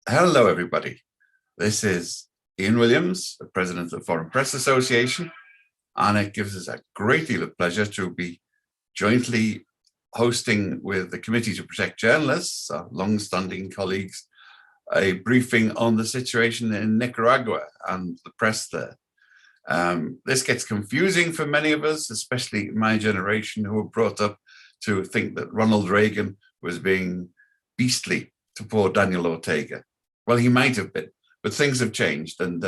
Hello, everybody. This is Ian Williams, the President of the Foreign Press Association, and it gives us a great deal of pleasure to be jointly hosting with the Committee to Protect Journalists, our long-standing colleagues, a briefing on the situation in Nicaragua and the press there. This gets confusing for many of us, especially my generation, who were brought up to think that Ronald Reagan was being beastly to poor Daniel Ortega. Well, he might have been, but things have changed. And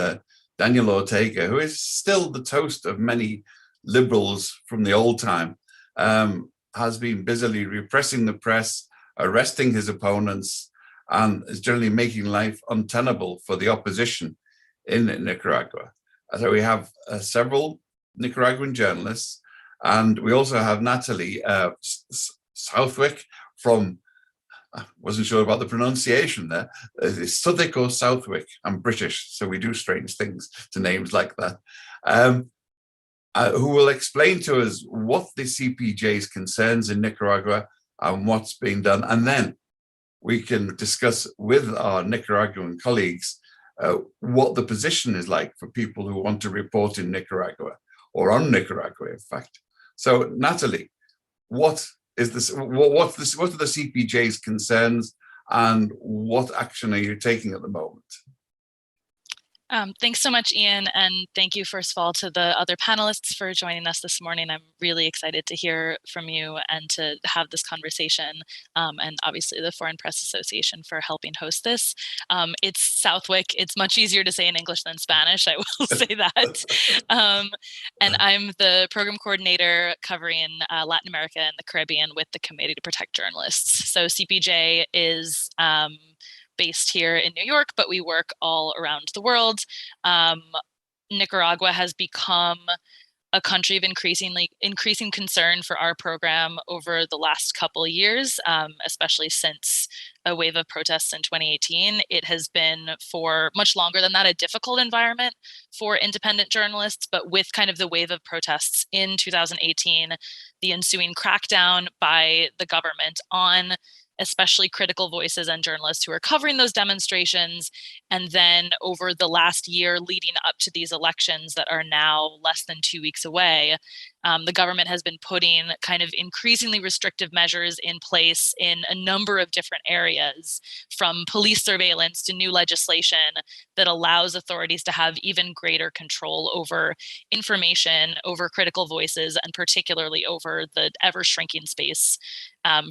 Daniel Ortega, who is still the toast of many liberals from the old time, has been busily repressing the press, arresting his opponents, and is generally making life untenable for the opposition in Nicaragua. So we have several Nicaraguan journalists, and we also have Natalie Southwick from, I wasn't sure about the pronunciation there. Southwick or Southwick. I'm British, so we do strange things to names like that. Who will explain to us what the CPJ's concerns in Nicaragua and what's being done. And then we can discuss with our Nicaraguan colleagues what the position is like for people who want to report in Nicaragua or on Nicaragua, in fact. So, Natalie, what are the CPJ's concerns and what action are you taking at the moment? Thanks so much, Ian, and thank you, first of all, to the other panelists for joining us this morning. I'm really excited to hear from you and to have this conversation, and obviously the Foreign Press Association for helping host this. It's Southwick. It's much easier to say in English than Spanish, I will say that. And I'm the program coordinator covering Latin America and the Caribbean with the Committee to Protect Journalists. So CPJ is based here in New York, but we work all around the world. Nicaragua has become a country of increasing concern for our program over the last couple of years, especially since a wave of protests in 2018. It has been, for much longer than that, a difficult environment for independent journalists, but with kind of the wave of protests in 2018, the ensuing crackdown by the government on especially critical voices and journalists who are covering those demonstrations. And then over the last year leading up to these elections that are now less than 2 weeks away, the government has been putting kind of increasingly restrictive measures in place in a number of different areas, from police surveillance to new legislation that allows authorities to have even greater control over information, over critical voices, and particularly over the ever-shrinking space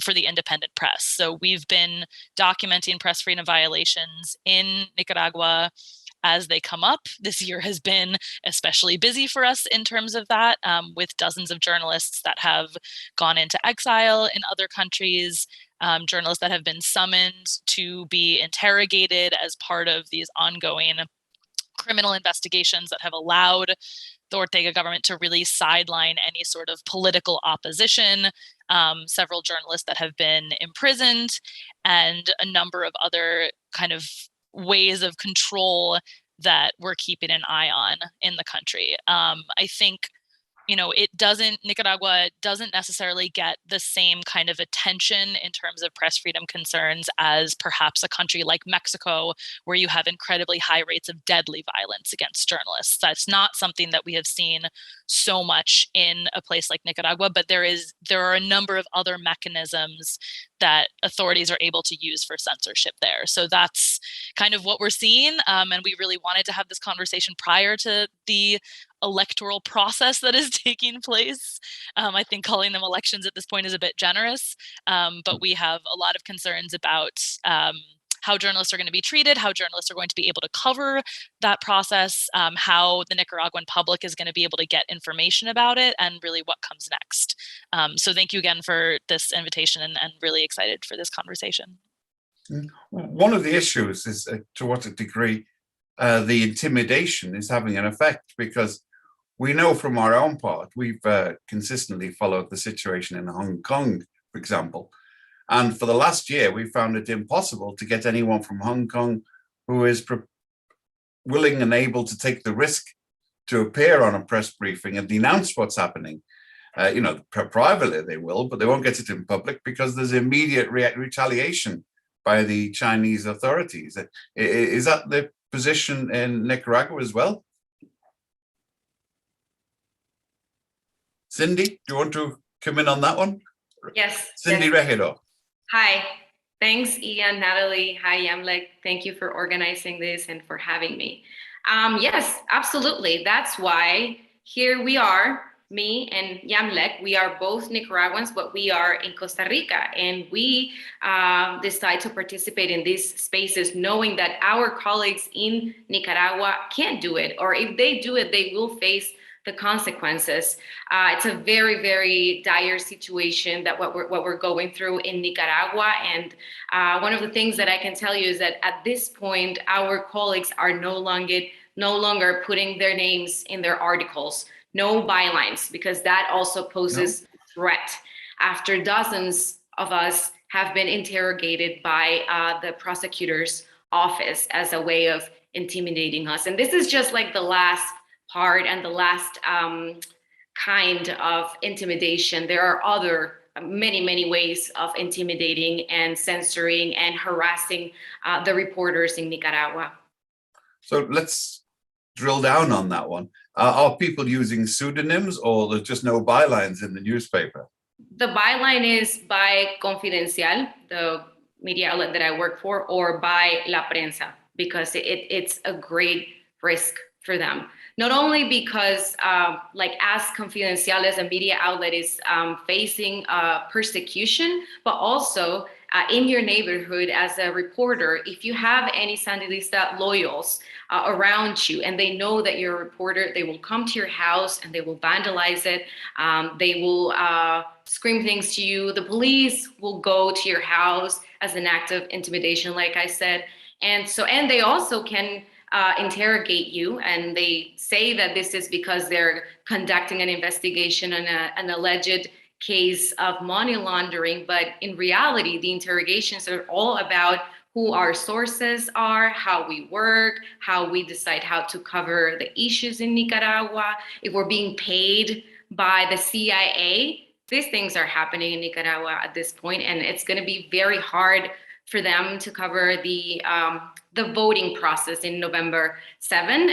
for the independent press. So we've been documenting press freedom violations in Nicaragua as they come up. This year has been especially busy for us in terms of that, with dozens of journalists that have gone into exile in other countries, journalists that have been summoned to be interrogated as part of these ongoing criminal investigations that have allowed the Ortega government to really sideline any sort of political opposition, several journalists that have been imprisoned, and a number of other kind of ways of control that we're keeping an eye on in the country. I think, Nicaragua doesn't necessarily get the same kind of attention in terms of press freedom concerns as perhaps a country like Mexico, where you have incredibly high rates of deadly violence against journalists. That's not something that we have seen so much in a place like Nicaragua, but there are a number of other mechanisms that authorities are able to use for censorship there. So that's kind of what we're seeing. And we really wanted to have this conversation prior to the electoral process that is taking place. I think calling them elections at this point is a bit generous, but we have a lot of concerns about how journalists are going to be treated, how journalists are going to be able to cover that process, how the Nicaraguan public is going to be able to get information about it, and really what comes next. So thank you again for this invitation, and really excited for this conversation. One of the issues is to what degree the intimidation is having an effect, because we know from our own part, we've consistently followed the situation in Hong Kong, for example. And for the last year, we found it impossible to get anyone from Hong Kong who is willing and able to take the risk to appear on a press briefing and denounce what's happening. Privately they will, but they won't get it in public because there's immediate retaliation by the Chinese authorities. Is that the position in Nicaragua as well? Cindy, do you want to come in on that one? Yes. Cindy yes. Regidor. Hi. Thanks, Ian, Natalie. Hi, Yamlek. Thank you for organizing this and for having me. Yes, absolutely. That's why here we are, me and Yamlek. We are both Nicaraguans, but we are in Costa Rica. And we decide to participate in these spaces knowing that our colleagues in Nicaragua can't do it. Or if they do it, they will face the consequences. It's a very, very dire situation that what we're going through in Nicaragua. And one of the things that I can tell you is that at this point, our colleagues are no longer putting their names in their articles, no bylines, because that also poses a threat after dozens of us have been interrogated by the prosecutor's office as a way of intimidating us. And this is just like the last part and the last kind of intimidation. There are other many ways of intimidating and censoring and harassing the reporters in Nicaragua. So let's drill down on that one. Are people using pseudonyms, or there's just no bylines in the newspaper? The byline is by Confidencial, the media outlet that I work for, or by La Prensa, because it's a great risk for them. Not only because, like, as Confidencial as a media outlet is facing persecution, but also in your neighborhood as a reporter, if you have any Sandinista loyals around you and they know that you're a reporter, they will come to your house and they will vandalize it. They will scream things to you. The police will go to your house as an act of intimidation, like I said. And they also can interrogate you, and they say that this is because they're conducting an investigation on an alleged case of money laundering. But in reality, the interrogations are all about who our sources are, how we work, how we decide how to cover the issues in Nicaragua, if we're being paid by the CIA. These things are happening in Nicaragua at this point, and it's going to be very hard for them to cover the voting process in November 7.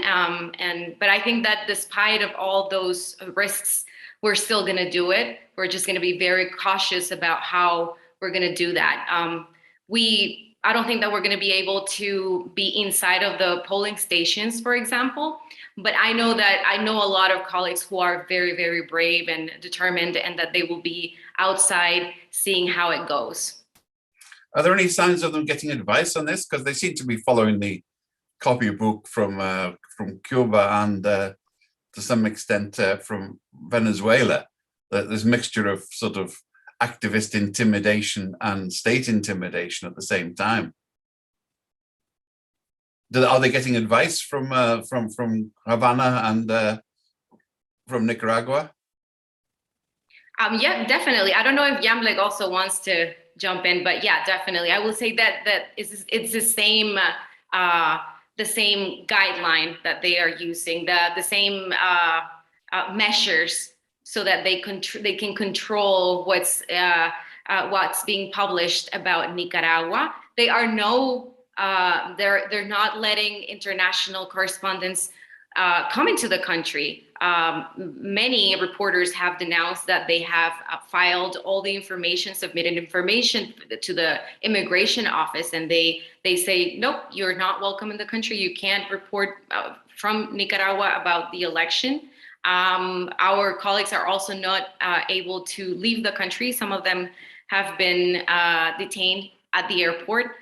But I think that despite of all those risks, we're still going to do it. We're just going to be very cautious about how we're going to do that. I don't think that we're going to be able to be inside of the polling stations, for example. But I know a lot of colleagues who are very, very brave and determined, and that they will be outside seeing how it goes. Are there any signs of them getting advice on this? Because they seem to be following the copybook from Cuba and to some extent from Venezuela. There's a mixture of sort of activist intimidation and state intimidation at the same time. Are they getting advice from Havana and from Nicaragua? Yeah, definitely. I don't know if Yamlek also wants to jump in, but yeah, definitely. I will say that it's the same guideline that they are using, the same measures, so that they can control what's being published about Nicaragua. They are they're not letting international correspondents come into the country. Many reporters have denounced that they have filed all the information, submitted information to the immigration office, and they say, nope, you're not welcome in the country. You can't report from Nicaragua about the election. Our colleagues are also not able to leave the country. Some of them have been detained at the airport.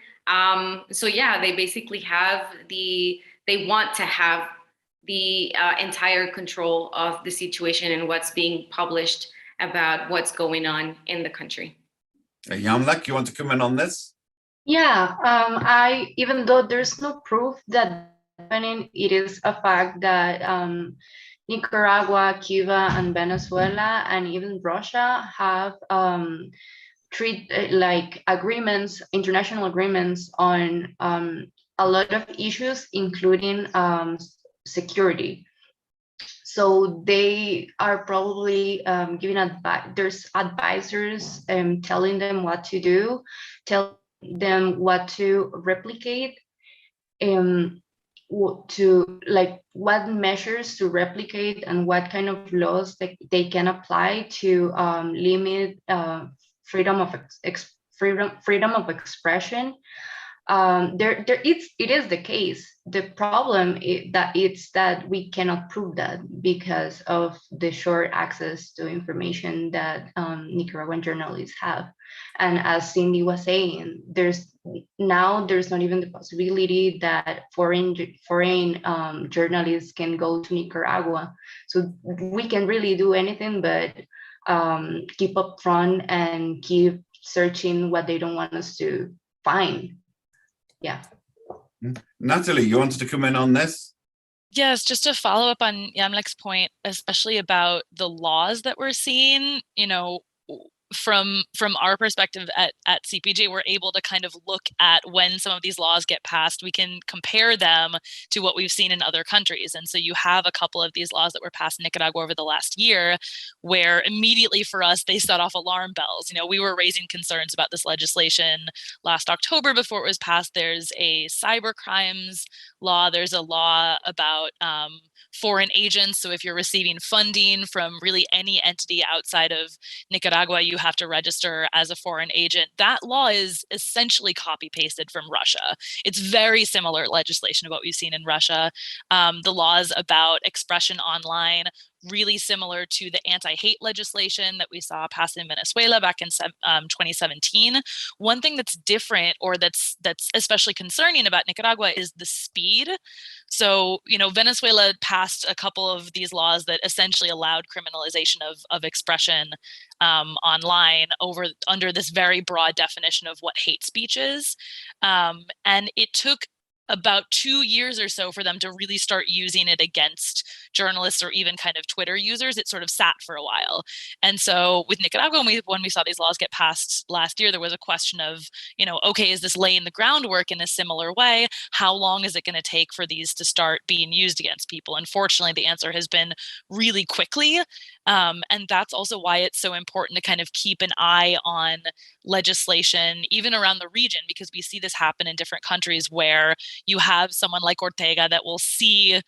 So yeah, they basically they want to have the entire control of the situation and what's being published about what's going on in the country. Yamlek, you want to come in on this? Yeah, even though there's no proof that happening, it is a fact that Nicaragua, Cuba, and Venezuela, and even Russia have agreements, international agreements on a lot of issues, including security. So they are probably giving advice. There's advisors telling them what to do, telling them what to replicate, to like what measures to replicate and what kind of laws they can apply to limit freedom of freedom of expression. It is the case. The problem is that we cannot prove that because of the short access to information that Nicaraguan journalists have. And as Cindy was saying, there's not even the possibility that foreign journalists can go to Nicaragua. So we can really do anything but keep up front and keep searching what they don't want us to find. Yeah. Natalie, you wanted to come in on this? Yes, just to follow up on Yamlek's point, especially about the laws that we're seeing, from our perspective at CPJ, we're able to kind of look at when some of these laws get passed, we can compare them to what we've seen in other countries. And so you have a couple of these laws that were passed in Nicaragua over the last year, where immediately for us, they set off alarm bells. We were raising concerns about this legislation last October before it was passed. There's a cyber crimes law. There's a law about foreign agents. So if you're receiving funding from really any entity outside of Nicaragua, you have to register as a foreign agent. That law is essentially copy pasted from Russia. It's very similar legislation to what we've seen in Russia. The laws about expression online, really similar to the anti-hate legislation that we saw passed in Venezuela back in 2017. One thing that's different, or that's especially concerning about Nicaragua, is the speed. So, Venezuela passed a couple of these laws that essentially allowed criminalization of expression online under this very broad definition of what hate speech is. And it took about 2 years or so for them to really start using it against journalists or even kind of Twitter users. It sort of sat for a while. And so with Nicaragua, when we saw these laws get passed last year, there was a question of, okay, is this laying the groundwork in a similar way? How long is it going to take for these to start being used against people? Unfortunately, the answer has been really quickly. And that's also why it's so important to kind of keep an eye on legislation, even around the region, because we see this happen in different countries where you have someone like Ortega that will see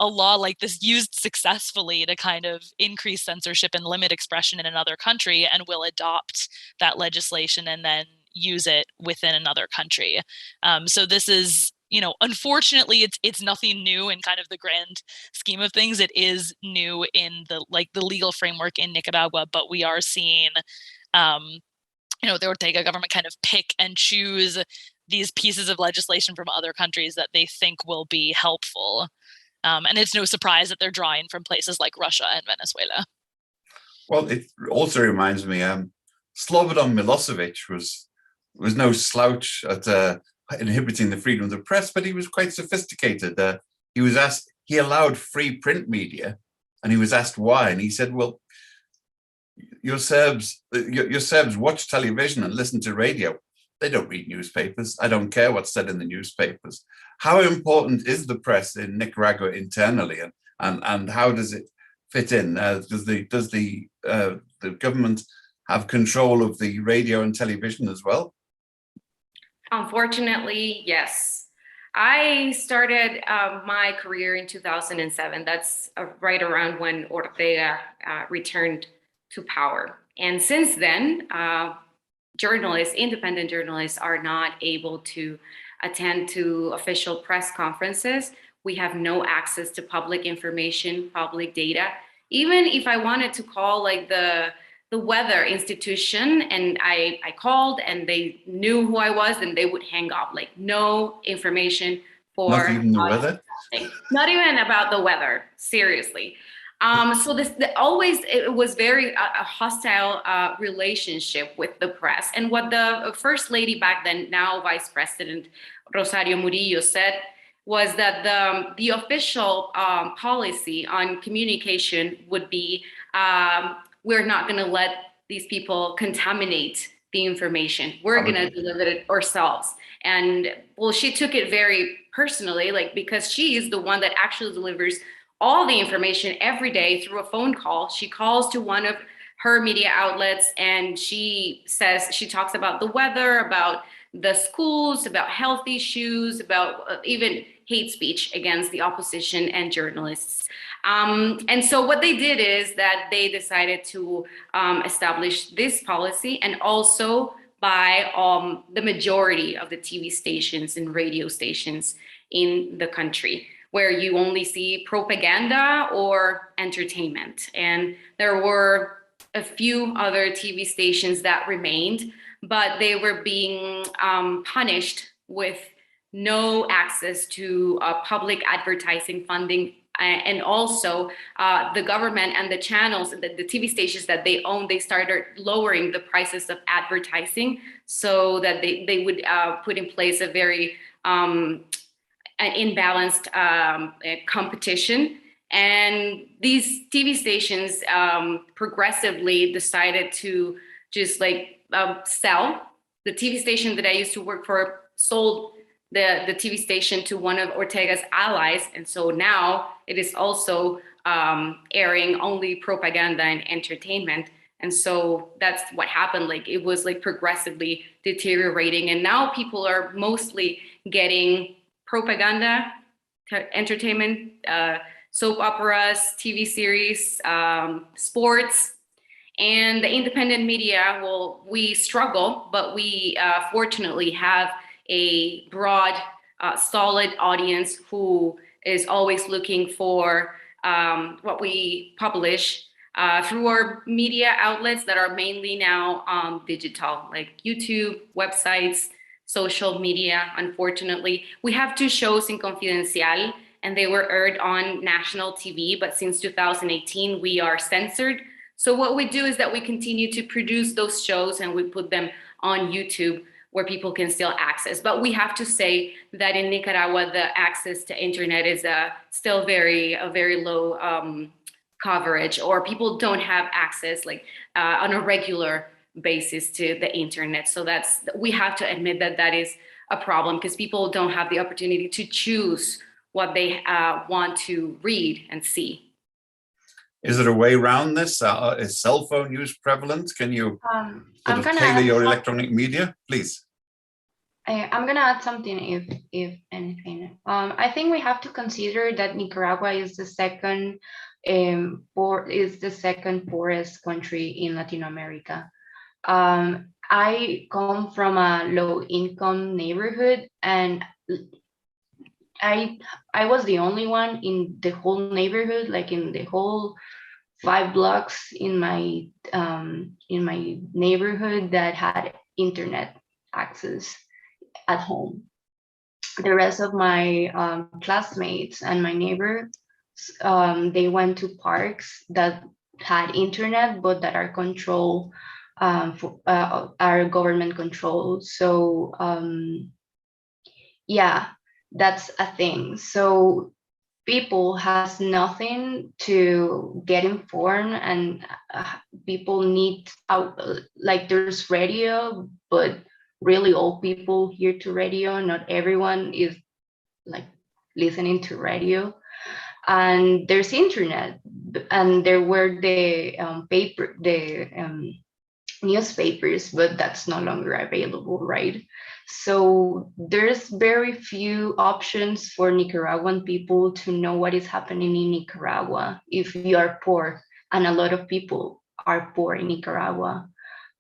a law like this used successfully to kind of increase censorship and limit expression in another country, and will adopt that legislation and then use it within another country. So this is, unfortunately, it's nothing new in kind of the grand scheme of things. It is new in the legal framework in Nicaragua, but we are seeing, the Ortega government kind of pick and choose these pieces of legislation from other countries that they think will be helpful. And it's no surprise that they're drawing from places like Russia and Venezuela. Well, it also reminds me, Slobodan Milosevic was no slouch at inhibiting the freedom of the press, but he was quite sophisticated. He allowed free print media, and he was asked why, and he said, well, your Serbs watch television and listen to radio. They don't read newspapers. I don't care what's said in the newspapers. How important is the press in Nicaragua internally, and how does it fit in? Does the government have control of the radio and television as well? Unfortunately, yes. I started my career in 2007. That's right around when Ortega returned to power. And since then, independent journalists are not able to attend to official press conferences. We have no access to public information, public data. Even if I wanted to call the weather institution and I called and they knew who I was, and they would hang up, no information for— Not even the weather? Not even about the weather, seriously. So it was very a hostile relationship with the press. And what the first lady back then, now Vice President Rosario Murillo, said was that the official policy on communication would be, we're not going to let these people contaminate the information. We're going to deliver it ourselves. And well, she took it very personally, because she is the one that actually delivers all the information every day through a phone call. She calls to one of her media outlets and she talks about the weather, about the schools, about health issues, about even hate speech against the opposition and journalists. And so what they did is that they decided to establish this policy, and also by the majority of the TV stations and radio stations in the country, where you only see propaganda or entertainment. And there were a few other TV stations that remained, but they were being punished with no access to public advertising funding. And also the government and the channels, the TV stations that they own, they started lowering the prices of advertising so that they would put in place a very imbalanced competition. And these TV stations progressively decided to just like sell. The TV station that I used to work for sold the TV station to one of Ortega's allies. And so now it is also airing only propaganda and entertainment. And so that's what happened. Like it was like progressively deteriorating. And now people are mostly getting propaganda, entertainment, soap operas, TV series, sports. And the independent media, well, we struggle, but we fortunately have a broad, solid audience who is always looking for what we publish through our media outlets that are mainly now digital, like YouTube, websites, social media. Unfortunately, we have 2 shows in Confidencial, and they were aired on national TV, but since 2018, we are censored. So what we do is that we continue to produce those shows and we put them on YouTube where people can still access. But we have to say that in Nicaragua, the access to internet is still very low coverage, or people don't have access like on a regular basis to the internet. So we have to admit that is a problem, because people don't have the opportunity to choose what they want to read and see. Is there a way around this? Is cell phone use prevalent? Can you sort of tailor your electronic media, please? I'm gonna add something, if anything. I think we have to consider that Nicaragua is the second poorest country in Latin America. I come from a low-income neighborhood, and I was the only one in the whole neighborhood, like in the whole 5 blocks in my neighborhood that had internet access at home. The rest of my classmates and my neighbors, they went to parks that had internet, but that are controlled, are government controlled. So yeah, that's a thing. So people has nothing to get informed, and people need like there's radio, but really old people hear to radio. Not everyone is like listening to radio. And there's internet, and there were the newspapers, but that's no longer available, right? So there's very few options for Nicaraguan people to know what is happening in Nicaragua if you are poor, and a lot of people are poor in Nicaragua.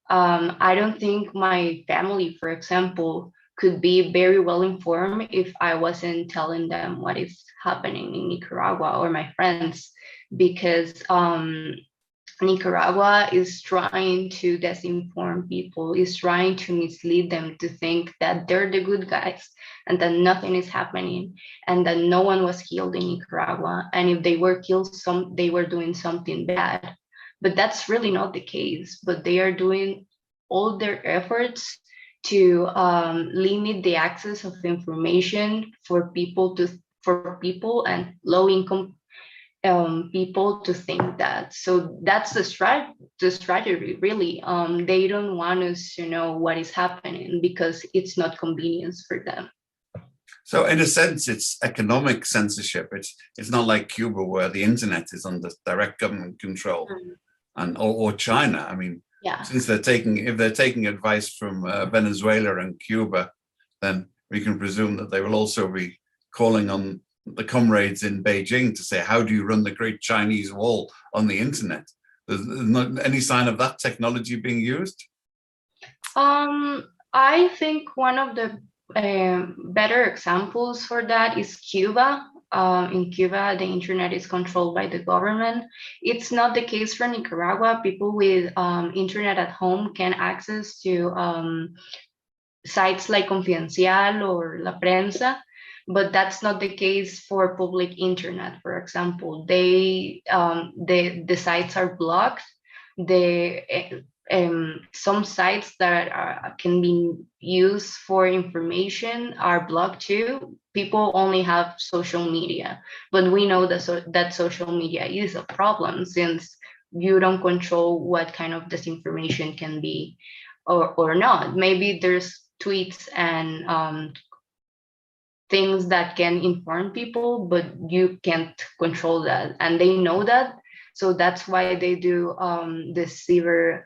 I don't think my family, for example, could be very well informed if I wasn't telling them what is happening in Nicaragua, or my friends, because Nicaragua is trying to disinform people, is trying to mislead them to think that they're the good guys and that nothing is happening and that no one was killed in Nicaragua. And if they were killed, they were doing something bad. But that's really not the case. But they are doing all their efforts to limit the access of information for people and low-income people to think that. So that's the strategy, really. They don't want us to know what is happening because it's not convenience for them. So in a sense, it's economic censorship. It's not like Cuba, where the internet is under direct government control, or China. I mean, Yeah. Since if they're taking advice from Venezuela and Cuba, then we can presume that they will also be calling on the comrades in Beijing to say, how do you run the Great Chinese Wall on the internet? There's not any sign of that technology being used? I think one of the better examples for that is Cuba. In Cuba, the internet is controlled by the government. It's not the case for Nicaragua. People with internet at home can access to sites like Confidencial or La Prensa, but that's not the case for public internet. For example, the sites are blocked. Some sites that can be used for information are blocked too. People only have social media, but we know that social media is a problem since you don't control what kind of disinformation can be or not. Maybe there's tweets and things that can inform people, but you can't control that, and they know that. So that's why they do the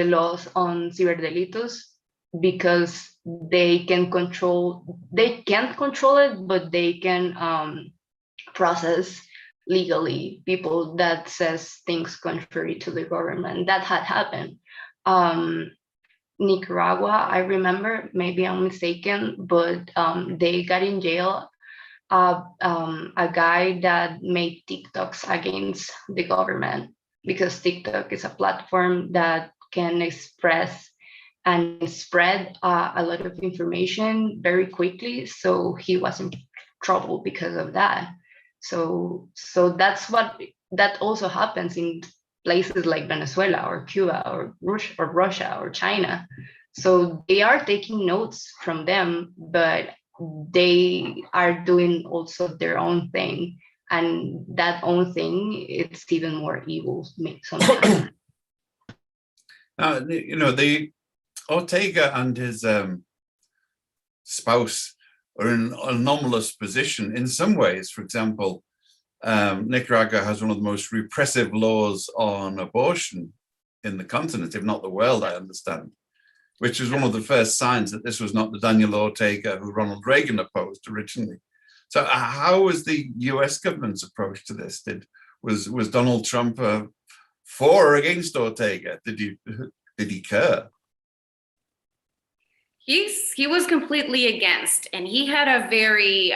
laws on ciberdelitos, because they can't control it, but they can process legally people that says things contrary to the government. That had happened. Nicaragua, I remember, maybe I'm mistaken, but they got in jail a guy that made TikToks against the government, because TikTok is a platform that can express and spread a lot of information very quickly. So he was in trouble because of that. So that also happens in places like Venezuela or Cuba or Russia or China. So they are taking notes from them, but they are doing also their own thing. And that own thing, it's even more evil sometimes. The Ortega and his spouse are in an anomalous position in some ways. For example, Nicaragua has one of the most repressive laws on abortion in the continent, if not the world, I understand, which was one of the first signs that this was not the Daniel Ortega who Ronald Reagan opposed originally. So how was the US government's approach to this? Was Donald Trump for or against Ortega? Did he care? He was completely against, and he had a very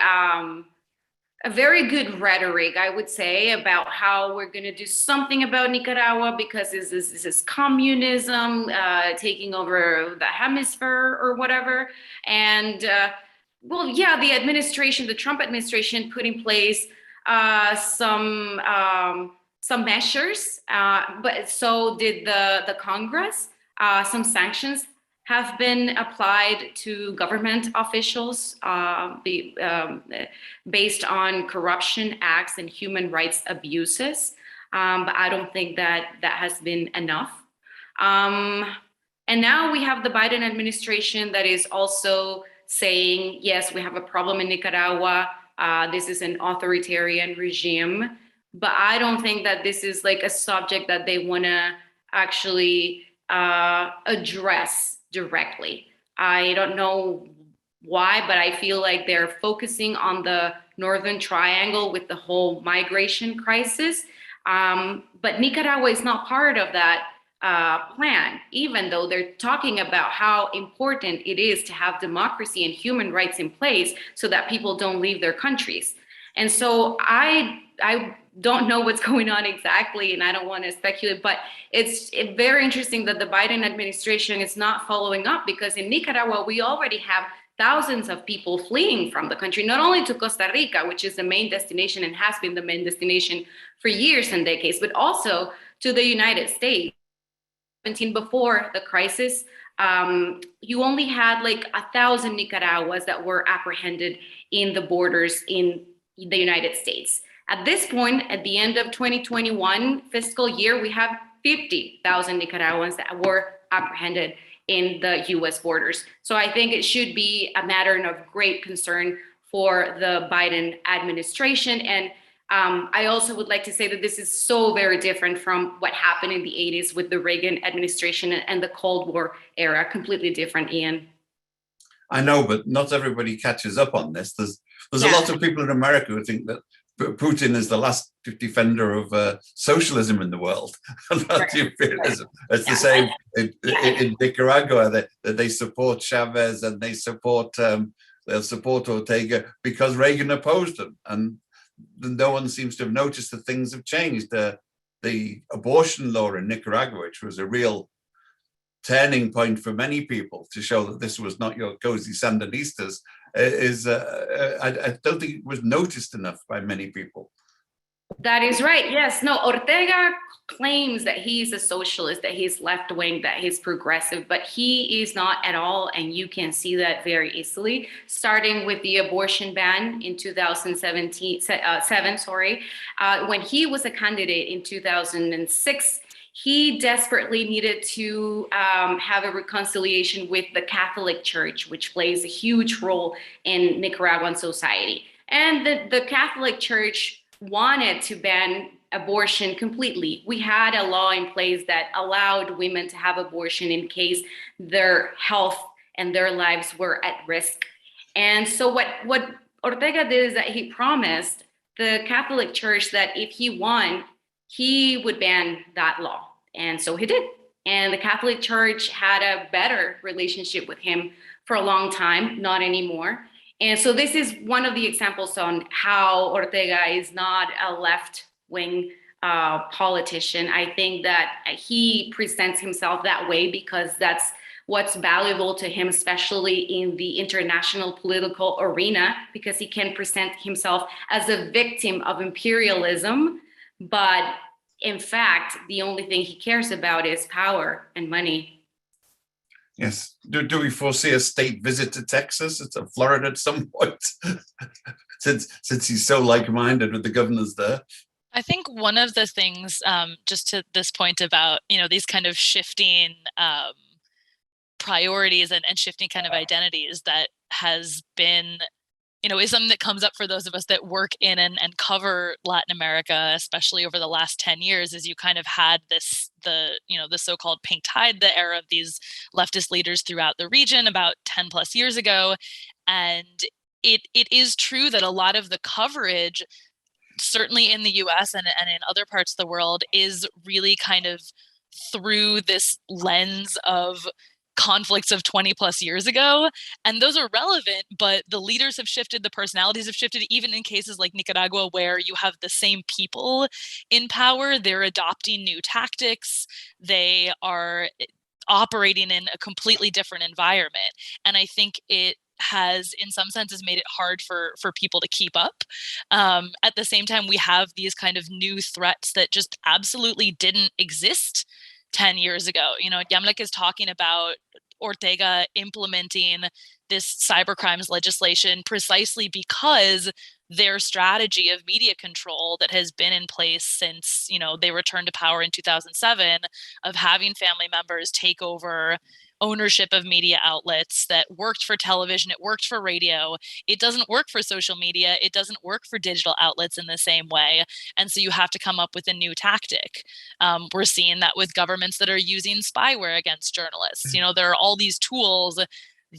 good rhetoric, I would say, about how we're going to do something about Nicaragua because this is communism taking over the hemisphere or whatever. And the Trump administration put in place some measures, but so did the Congress. Some sanctions have been applied to government officials based on corruption acts and human rights abuses. But I don't think that has been enough. And now we have the Biden administration that is also saying, yes, we have a problem in Nicaragua. This is an authoritarian regime. But I don't think that this is like a subject that they want to actually address directly. I don't know why, but I feel like they're focusing on the Northern Triangle with the whole migration crisis. But Nicaragua is not part of that plan, even though they're talking about how important it is to have democracy and human rights in place so that people don't leave their countries. And so I don't know what's going on exactly, and I don't want to speculate, but it's very interesting that the Biden administration is not following up, because in Nicaragua, we already have thousands of people fleeing from the country, not only to Costa Rica, which is the main destination and has been the main destination for years and decades, but also to the United States. Before the crisis, you only had like 1,000 Nicaraguans that were apprehended in the borders in the United States. At this point, at the end of 2021 fiscal year, we have 50,000 Nicaraguans that were apprehended in the US borders. So I think it should be a matter of great concern for the Biden administration. And I also would like to say that this is so very different from what happened in the 80s with the Reagan administration and the Cold War era. Completely different, Ian. I know, but not everybody catches up on this. There's a lot of people in America who think that Putin is the last defender of socialism in the world. It's the same in Nicaragua, that they support Chavez and they support they'll support Ortega because Reagan opposed them, and no one seems to have noticed that things have changed. The abortion law in Nicaragua, which was a real turning point for many people to show that this was not your cozy Sandinistas, I don't think it was noticed enough by many people. That is right. Yes. No, Ortega claims that he's a socialist, that he's left-wing, that he's progressive, but he is not at all. And you can see that very easily, starting with the abortion ban in 2007, when he was a candidate in 2006. He desperately needed to have a reconciliation with the Catholic Church, which plays a huge role in Nicaraguan society. And the Catholic Church wanted to ban abortion completely. We had a law in place that allowed women to have abortion in case their health and their lives were at risk. And so what Ortega did is that he promised the Catholic Church that if he won, he would ban that law. And so he did. And the Catholic Church had a better relationship with him for a long time, not anymore. And so this is one of the examples on how Ortega is not a left-wing politician. I think that he presents himself that way because that's what's valuable to him, especially in the international political arena, because he can present himself as a victim of imperialism, but in fact, the only thing he cares about is power and money. Yes. Do we foresee a state visit to Texas, to Florida at some point, since he's so like-minded with the governors there? I think one of the things, just to this point about, these kind of shifting priorities and shifting kind of identities that has been, is something that comes up for those of us that work in and cover Latin America, especially over the last 10 years, is you kind of had the so-called pink tide, the era of these leftist leaders throughout the region about 10 plus years ago. And it is true that a lot of the coverage, certainly in the US and in other parts of the world, is really kind of through this lens of conflicts of 20 plus years ago. And those are relevant, but the leaders have shifted, the personalities have shifted, even in cases like Nicaragua, where you have the same people in power. They're adopting new tactics. They are operating in a completely different environment. And I think it has, in some senses, made it hard for people to keep up. At the same time, we have these kind of new threats that just absolutely didn't exist 10 years ago. Yamlek is talking about Ortega implementing this cybercrimes legislation precisely because their strategy of media control that has been in place since, they returned to power in 2007, of having family members take over ownership of media outlets that worked for television, it worked for radio. It doesn't work for social media. It doesn't work for digital outlets in the same way. And so you have to come up with a new tactic. We're seeing that with governments that are using spyware against journalists. There are all these tools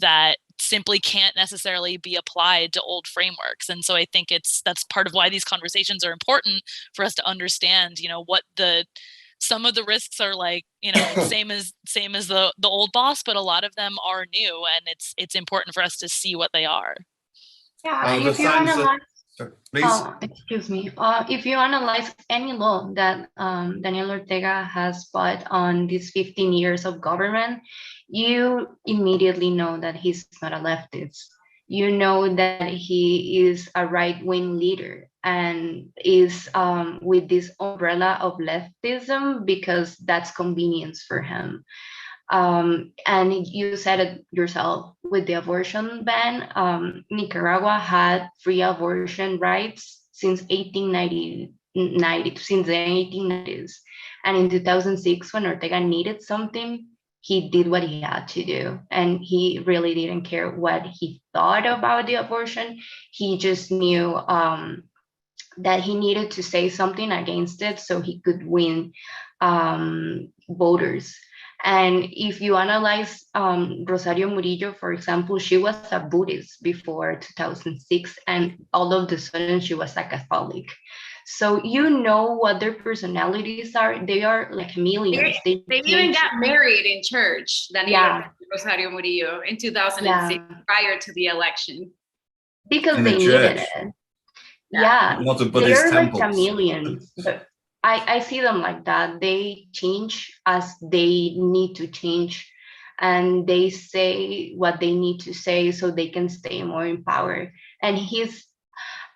that simply can't necessarily be applied to old frameworks. And so I think that's part of why these conversations are important, for us to understand, what some of the risks are like, same as the old boss, but a lot of them are new, and it's important for us to see what they are. Yeah, if you analyze, excuse me, if you analyze any law that Daniel Ortega has put on these 15 years of government, you immediately know that he's not a leftist. You know that he is a right-wing leader and is with this umbrella of leftism because that's convenience for him. And you said it yourself with the abortion ban. Nicaragua had free abortion rights since 1890, since the 1890s. And in 2006, when Ortega needed something, he did what he had to do, and he really didn't care what he thought about the abortion. He just knew that he needed to say something against it so he could win voters. And if you analyze Rosario Murillo, for example, she was a Buddhist before 2006, and all of a sudden she was a Catholic. So you know what their personalities are. They are like chameleons. They even got married in church, Daniel Ortega and Rosario Murillo, in 2006, prior to the election. Because In they a needed church. it. Yeah, Not a Buddhist they're like temples. chameleons, but I see them like that. They change as they need to change, and they say what they need to say so they can stay more in power. And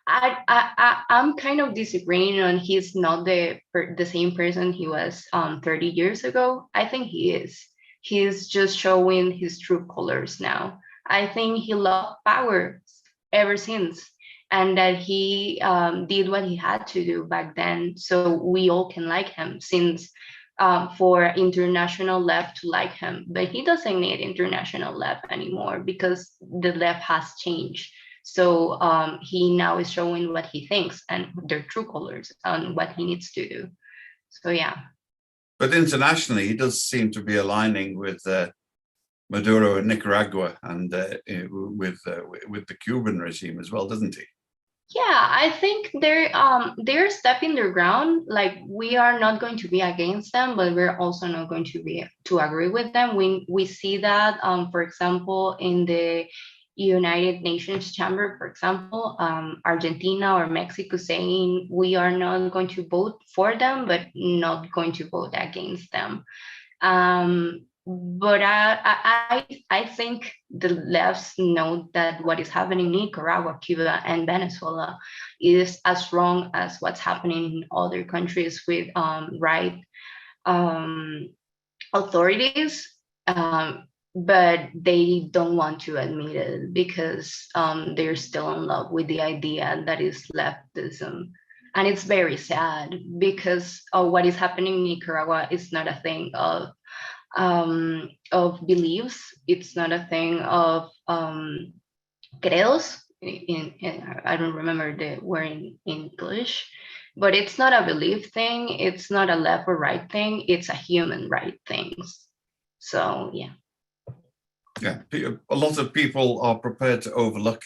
I'm kind of disagreeing on he's not the same person he was 30 years ago. I think he is. He's just showing his true colors now. I think he loved power ever since, and that he did what he had to do back then so we all can like him, since for international left to like him. But he doesn't need international left anymore because the left has changed. So he now is showing what he thinks and their true colors on what he needs to do. So yeah. But internationally, he does seem to be aligning with Maduro in Nicaragua and with the Cuban regime as well, doesn't he? Yeah, I think they're stepping their ground. Like, we are not going to be against them, but we're also not going to agree with them. We see that, for example, in the United Nations Chamber, for example, Argentina or Mexico saying we are not going to vote for them, but not going to vote against them. But I think the lefts know that what is happening in Nicaragua, Cuba, and Venezuela is as wrong as what's happening in other countries with right authorities, but they don't want to admit it because they're still in love with the idea that is leftism. And it's very sad because what is happening in Nicaragua is not a thing of beliefs. It's not a thing of credos. I don't remember the word in English, but it's not a belief thing. It's not a left or right thing. It's a human right things. So yeah. Yeah, a lot of people are prepared to overlook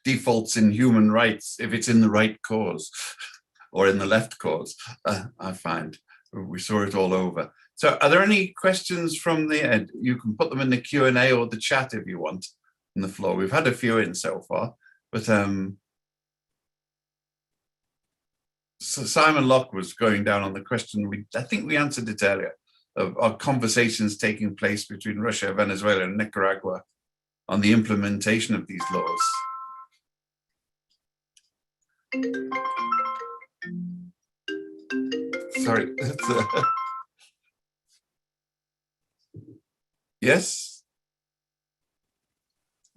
defaults in human rights if it's in the right cause or in the left cause. I find we saw it all over. So are there any questions from the you can put them in the Q&A or the chat if you want on the floor. We've had a few in so far, but so Simon Locke was going down on the question. I think we answered it earlier, of conversations taking place between Russia, Venezuela, and Nicaragua on the implementation of these laws. Sorry. Yes?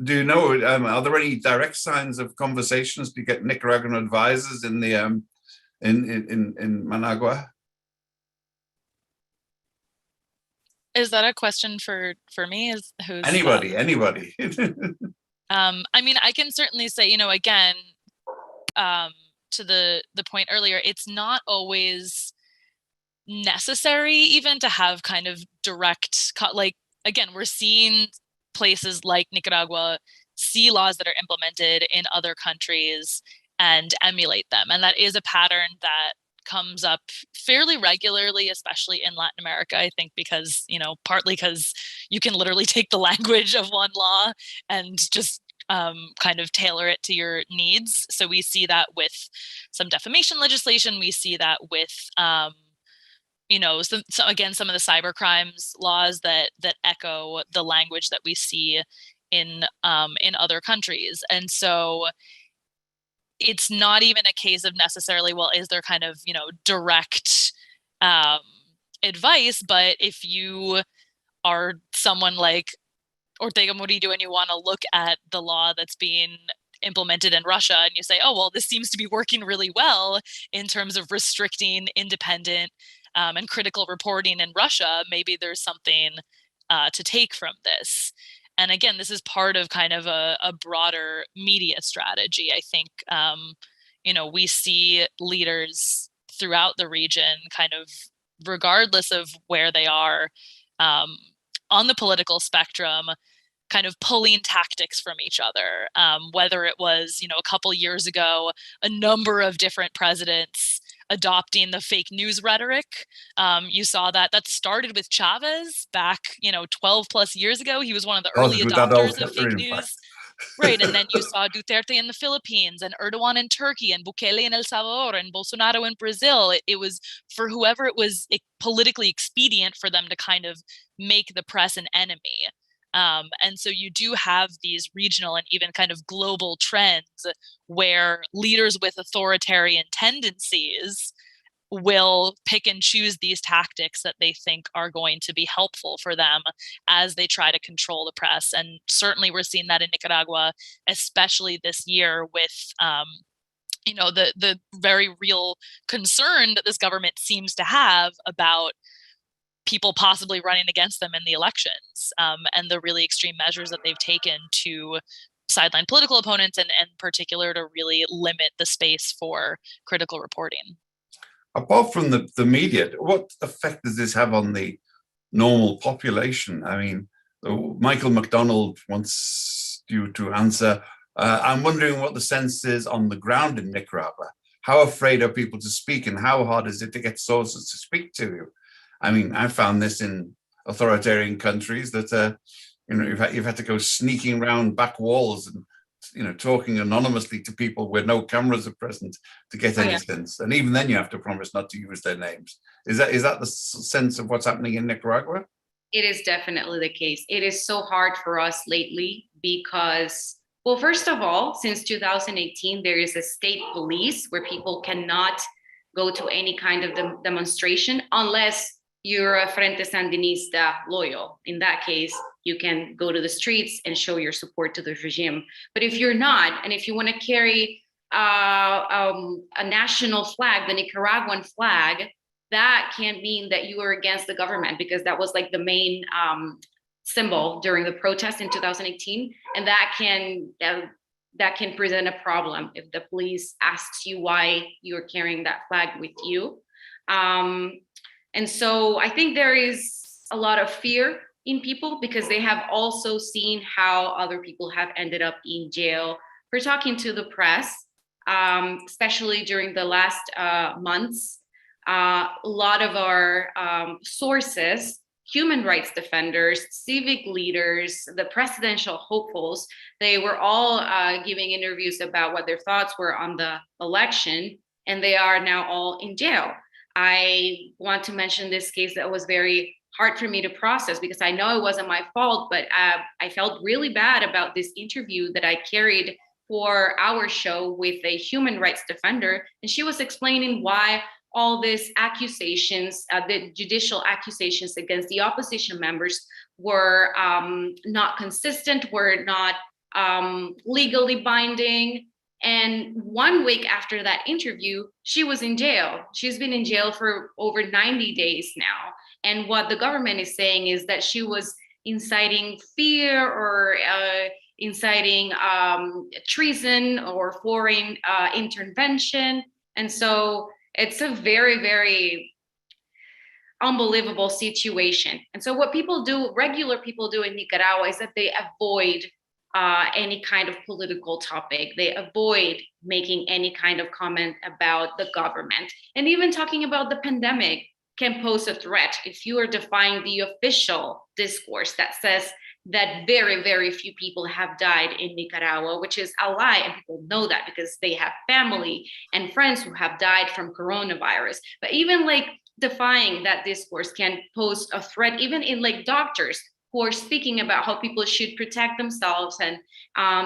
Do you know, are there any direct signs of conversations to get Nicaraguan advisors in the in Managua? Is that a question for me? Who's anybody? I mean, I can certainly say, you know, again, to the point earlier, it's not always necessary even to have kind of direct, like, again, we're seeing places like Nicaragua see laws that are implemented in other countries and emulate them. And that is a pattern that comes up fairly regularly, especially in Latin America, I think, because, you know, partly because you can literally take the language of one law and just kind of tailor it to your needs. So we see that with some defamation legislation. We see that with, you know, so again, some of the cyber crimes laws that echo the language that we see in other countries. And so it's not even a case of necessarily, well, is there kind of, you know, direct advice? But if you are someone like Ortega Murillo and you want to look at the law that's being implemented in Russia and you say, oh, well, this seems to be working really well in terms of restricting independent and critical reporting in Russia, maybe there's something to take from this. And again, this is part of kind of a broader media strategy. I think, we see leaders throughout the region, kind of regardless of where they are on the political spectrum, kind of pulling tactics from each other. Whether it was, a couple years ago, a number of different presidents adopting the fake news rhetoric. You saw that started with Chavez back, 12 plus years ago. He was one of the early adopters of fake news. Right. And then you saw Duterte in the Philippines and Erdogan in Turkey and Bukele in El Salvador and Bolsonaro in Brazil. It was for whoever it was politically expedient for them to kind of make the press an enemy. And so you do have these regional and even kind of global trends where leaders with authoritarian tendencies will pick and choose these tactics that they think are going to be helpful for them as they try to control the press. And certainly we're seeing that in Nicaragua, especially this year with the very real concern that this government seems to have about people possibly running against them in the elections, and the really extreme measures that they've taken to sideline political opponents and in particular to really limit the space for critical reporting. Apart from the media, what effect does this have on the normal population? I mean, Michael McDonald wants you to answer. I'm wondering what the sense is on the ground in Nicaragua. How afraid are people to speak, and how hard is it to get sources to speak to you? I mean, I found this in authoritarian countries that, you've had to go sneaking around back walls and, talking anonymously to people where no cameras are present to get any sense. And even then you have to promise not to use their names. Is that the sense of what's happening in Nicaragua? It is definitely the case. It is so hard for us lately because, well, first of all, since 2018, there is a state police where people cannot go to any kind of demonstration unless you're a Frente Sandinista loyal. In that case, you can go to the streets and show your support to the regime. But if you're not, and if you want to carry a national flag, the Nicaraguan flag, that can mean that you are against the government, because that was like the main symbol during the protest in 2018. And that can present a problem if the police asks you why you're carrying that flag with you. And so I think there is a lot of fear in people because they have also seen how other people have ended up in jail for talking to the press, especially during the last months. A lot of our sources, human rights defenders, civic leaders, the presidential hopefuls, they were all giving interviews about what their thoughts were on the election, and they are now all in jail. I want to mention this case that was very hard for me to process because I know it wasn't my fault, but I felt really bad about this interview that I carried for our show with a human rights defender. And she was explaining why all these accusations, the judicial accusations against the opposition members were not consistent, were not legally binding. And 1 week after that interview, she was in jail. She's been in jail for over 90 days now. And what the government is saying is that she was inciting fear or inciting treason or foreign intervention. And so it's a very, very unbelievable situation. And so what people do, regular people do in Nicaragua, is that they avoid any kind of political topic. They avoid making any kind of comment about the government. And even talking about the pandemic can pose a threat if you are defying the official discourse that says that very, very few people have died in Nicaragua, which is a lie. And people know that because they have family and friends who have died from coronavirus. But even like defying that discourse can pose a threat, even in like doctors who are speaking about how people should protect themselves. And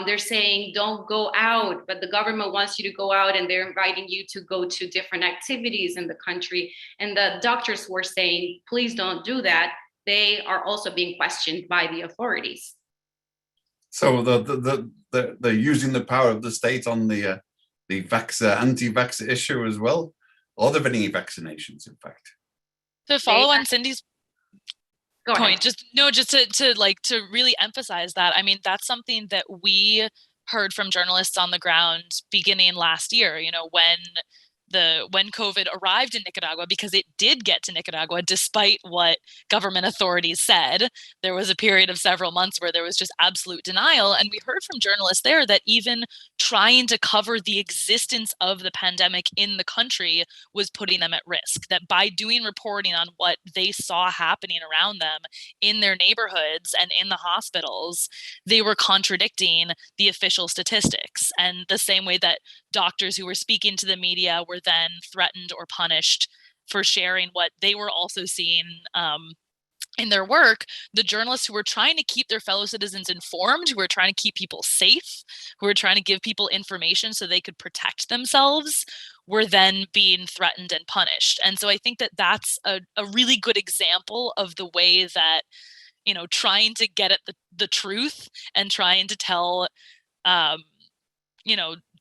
they're saying, don't go out, but the government wants you to go out and they're inviting you to go to different activities in the country. And the doctors who are saying, please don't do that, they are also being questioned by the authorities. So they're using the power of the state on the anti-vaxxer issue as well. Are there any vaccinations, in fact? To follow on Cindy's point, just to really emphasize that. I mean, that's something that we heard from journalists on the ground beginning last year, when COVID arrived in Nicaragua, because it did get to Nicaragua despite what government authorities said. There was a period of several months where there was just absolute denial. And we heard from journalists there that even trying to cover the existence of the pandemic in the country was putting them at risk, that by doing reporting on what they saw happening around them in their neighborhoods and in the hospitals, they were contradicting the official statistics. And the same way that doctors who were speaking to the media were then threatened or punished for sharing what they were also seeing in their work, the journalists who were trying to keep their fellow citizens informed, who were trying to keep people safe, who were trying to give people information so they could protect themselves, were then being threatened and punished. And so I think that that's a really good example of the way that, trying to get at the truth and trying to tell,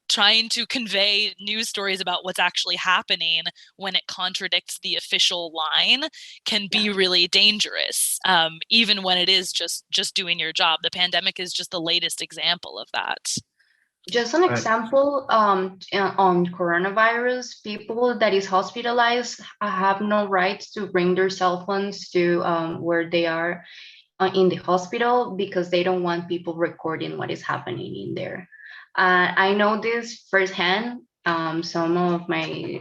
trying to convey news stories about what's actually happening when it contradicts the official line can be really dangerous, even when it is just doing your job. The pandemic is just the latest example of that. Just an example, on coronavirus, people that is hospitalized have no rights to bring their cell phones to where they are in the hospital, because they don't want people recording what is happening in there. I know this firsthand. Some of my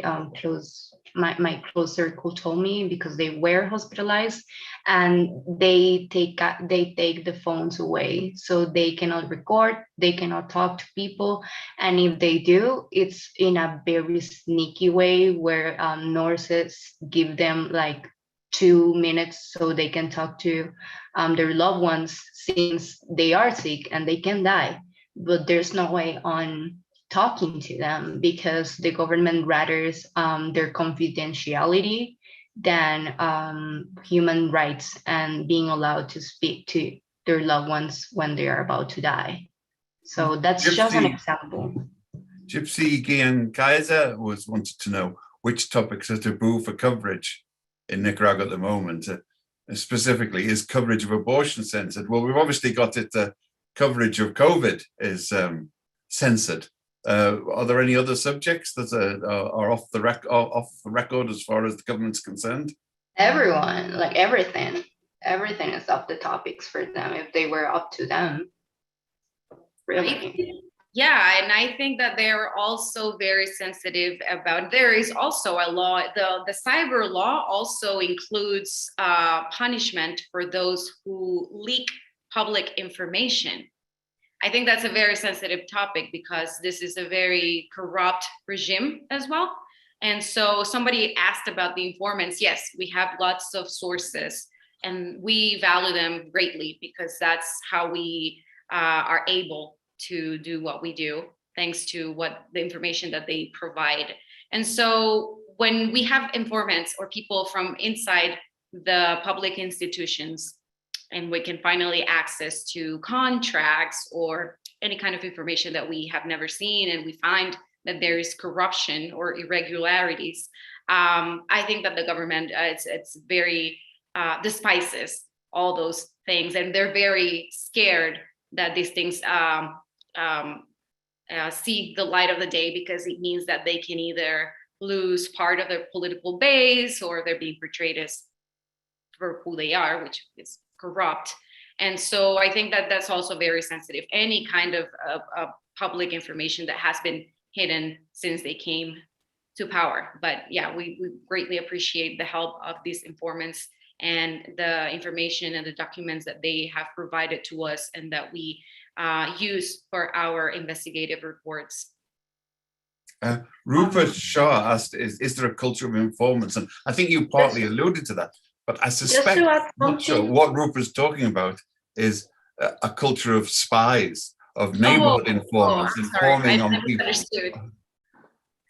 my close circle told me, because they were hospitalized, and they take the phones away, so they cannot record, they cannot talk to people, and if they do, it's in a very sneaky way where nurses give them like 2 minutes so they can talk to their loved ones, since they are sick and they can die. But there's no way on talking to them, because the government rathers their confidentiality than human rights and being allowed to speak to their loved ones when they are about to die. So that's just an example. Gypsy Gian Kaiser wanted to know which topics are taboo for coverage in Nicaragua at the moment. Specifically, is coverage of abortion censored? Well, we've obviously got it. Coverage of COVID is censored. Are there any other subjects that are off the record as far as the government's concerned? Everyone, like everything is off the topics for them if they were up to them. Really. Yeah, and I think that they're also very sensitive about. There is also a law. The cyber law also includes punishment for those who leak public information. I think that's a very sensitive topic, because this is a very corrupt regime as well. And so somebody asked about the informants. Yes, we have lots of sources and we value them greatly, because that's how we are able to do what we do, thanks to what the information that they provide. And so when we have informants or people from inside the public institutions, and we can finally access to contracts or any kind of information that we have never seen, and we find that there is corruption or irregularities, I think that the government it's very despises all those things, and they're very scared that these things see the light of the day, because it means that they can either lose part of their political base, or they're being portrayed as for who they are, which is corrupt. And so I think that that's also very sensitive. Any kind of public information that has been hidden since they came to power. But yeah, we greatly appreciate the help of these informants and the information and the documents that they have provided to us, and that we use for our investigative reports. Rupert Shaw asked, is there a culture of informants? And I think you partly alluded to that. But I suspect, not sure, what Rupert's talking about is a culture of spies, of neighborhood informants, informing on people.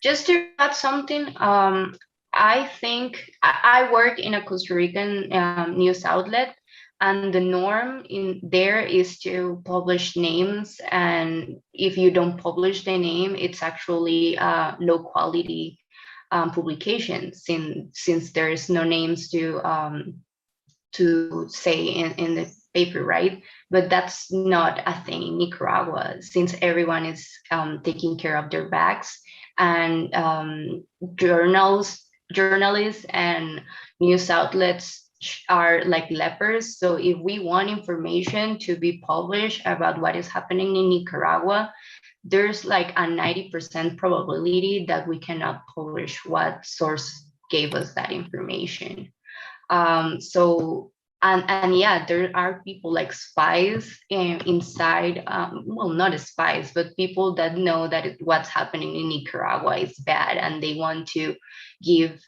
Just to add something, I think I work in a Costa Rican news outlet, and the norm in there is to publish names. And if you don't publish the name, it's actually low quality publication, since there is no names to to say in the paper, right? But that's not a thing in Nicaragua, since everyone is taking care of their bags, and journalists and news outlets are like lepers. So if we want information to be published about what is happening in Nicaragua, there's like a 90% probability that we cannot publish what source gave us that information. And yeah, there are people like spies inside, well, not spies, but people that know that what's happening in Nicaragua is bad, and they want to give